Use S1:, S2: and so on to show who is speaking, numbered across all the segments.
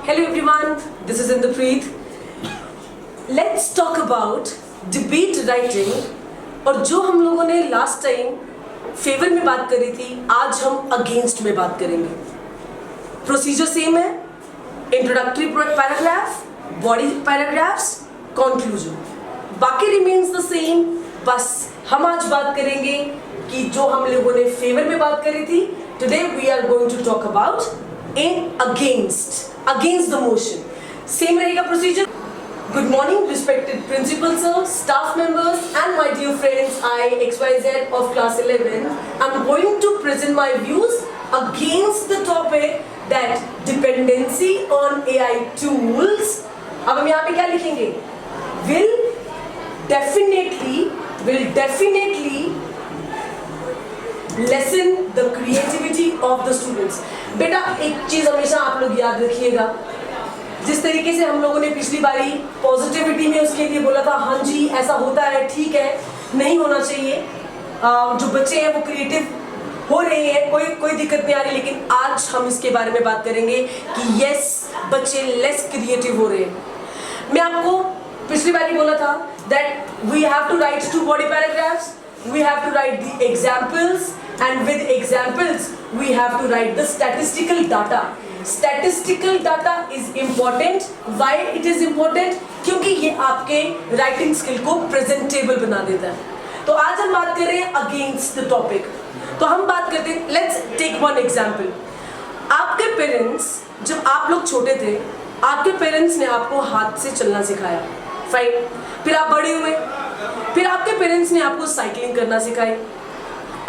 S1: Hello everyone, this is Inderpreet. Let's talk about debate writing. और जो हम लोगों ने लास्ट टाइम फेवर में बात करी थी, आज हम अगेंस्ट में बात करेंगे. प्रोसीजर सेम है, introductory paragraph, body paragraphs, conclusion, बाकी रिमेन्स द सेम. बस हम आज बात करेंगे कि जो हम लोगों ने फेवर में बात करी थी. Today we are going to talk about in against the motion. Same रहेगा procedure. Good morning, respected principal sir, staff members and my dear friends. I XYZ of class 11. I'm going to present my views against the topic that dependency on AI tools. अब हम यहाँ पे क्या लिखेंगे? Will definitely lessen the creativity of the students. बेटा एक चीज हमेशा आप लोग याद रखिएगा, जिस तरीके से हम लोगों ने पिछली बारी पॉजिटिविटी में उसके लिए बोला था, हाँ जी ऐसा होता है, ठीक है, नहीं होना चाहिए, जो बच्चे हैं वो क्रिएटिव हो रहे हैं, कोई दिक्कत नहीं आ रही. लेकिन आज हम इसके बारे में बात करेंगे कि यस, बच्चे लेस क्रिएटिव हो रहे हैं. मैं आपको पिछली बारी बोला था that we have to write 2 body paragraphs, we have to write the examples, and with examples we have to write the statistical data. Statistical data is important. Why it is important? क्योंकि ये आपके writing skill को presentable बना देता है. तो आज हम बात कर रहे हैं against the topic. तो हम बात करते हैं, let's take one example. आपके पेरेंट्स, जब आप लोग छोटे थे, आपके पेरेंट्स ने आपको हाथ से चलना सिखाया, फाइन. फिर आप बड़े हुए, फिर आपके पेरेंट्स ने आपको साइकिलिंग करना सिखाई,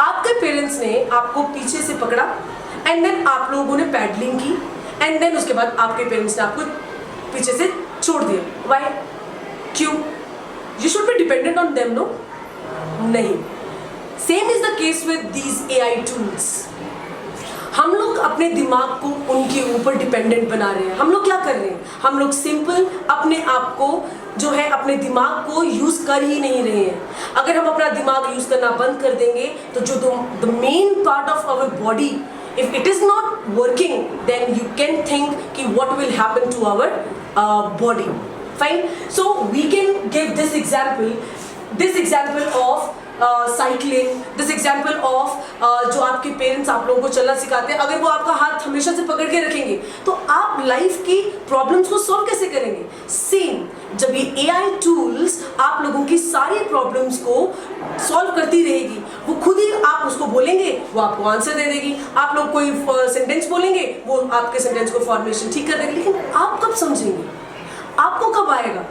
S1: आपके पेरेंट्स ने आपको पीछे से पकड़ा, एंड देन आप लोगों ने पैडलिंग की, एंड देन उसके बाद आपके पेरेंट्स ने आपको पीछे से छोड़ दिया. व्हाई? क्यों? You should be dependent on them, no? नहीं. Same is the case with these AI tools. हम लोग अपने दिमाग को उनके ऊपर डिपेंडेंट बना रहे हैं. हम लोग क्या कर रहे हैं? हम लोग सिंपल अपने आप को जो है, अपने दिमाग को यूज कर ही नहीं रहे हैं. अगर हम अपना दिमाग यूज करना बंद कर देंगे तो जो the main part of our body, if it is not working, then you can think ki what will happen to our body. Fine. So we can give this example of cycling, this example of जो आपके parents आप लोगों को चलना सिखाते हैं. अगर वो आपका हाथ हमेशा से पकड़ के रखेंगे तो आप लाइफ की प्रॉब्लम्स को सॉल्व कैसे करेंगे? सेम, जब ये एआई टूल्स आप लोगों की सारी प्रॉब्लम्स को सॉल्व करती रहेगी, वो खुद ही आप उसको बोलेंगे, वो आपको आंसर दे देगी. आप लोग कोई सेंटेंस बोलेंगे, वो आपके सेंटेंस को फॉर्मेशन ठीक कर देगी. लेकिन आप कब समझेंगे? आपको कब आएगा?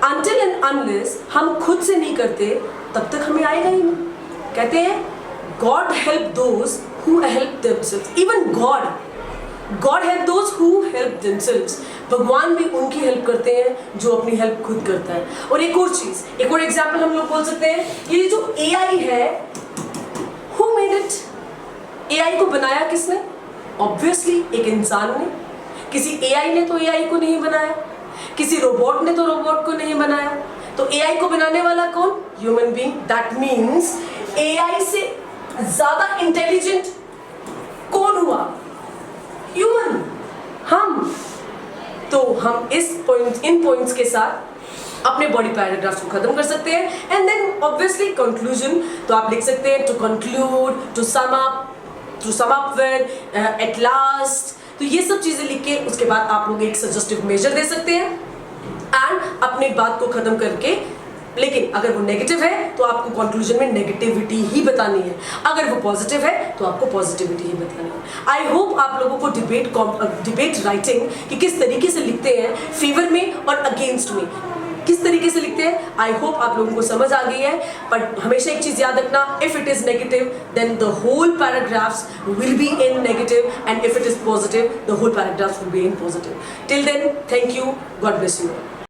S1: Until and unless हम खुद से नहीं करते, तब तक हमें आएगा ही नहीं. कहते हैं God help those who help themselves. Even God help those who help themselves. भगवान भी उनकी हेल्प करते हैं जो अपनी हेल्प खुद करता है. और एक और चीज, एक और एग्जाम्पल हम लोग बोल सकते हैं, ये जो AI है, who made it? AI को बनाया किसने? Obviously एक इंसान ने. किसी AI ने तो AI को नहीं बनाया, किसी रोबोट ने तो रोबोट को नहीं बनाया. तो एआई को बनाने वाला कौन? Human being. That means AI से ज्यादा इंटेलिजेंट कौन हुआ? ह्यूमन, हम. तो हम इन पॉइंट्स के साथ अपने बॉडी पैराग्राफ्स को खत्म कर सकते हैं. एंड देन ऑब्वियसली कंक्लूजन, तो आप लिख सकते हैं to conclude, to sum up with, at last. तो ये सब चीजें लिख के उसके बाद आप लोग एक सजेस्टिव मेजर दे सकते हैं एंड अपनी बात को खत्म करके. लेकिन अगर वो नेगेटिव है तो आपको कंक्लूजन में नेगेटिविटी ही बतानी है, अगर वो पॉजिटिव है तो आपको पॉजिटिविटी ही बतानी है. आई होप आप लोगों को डिबेट राइटिंग कि किस तरीके से लिखते हैं, फेवर में और अगेंस्ट में किस तरीके से लिखते हैं, आई होप आप लोगों को समझ आ गई है. बट हमेशा एक चीज याद रखना, if it is negative then the whole paragraphs will be in negative, and if it is positive the whole paragraphs will be in positive. Till then, thank you, God bless you.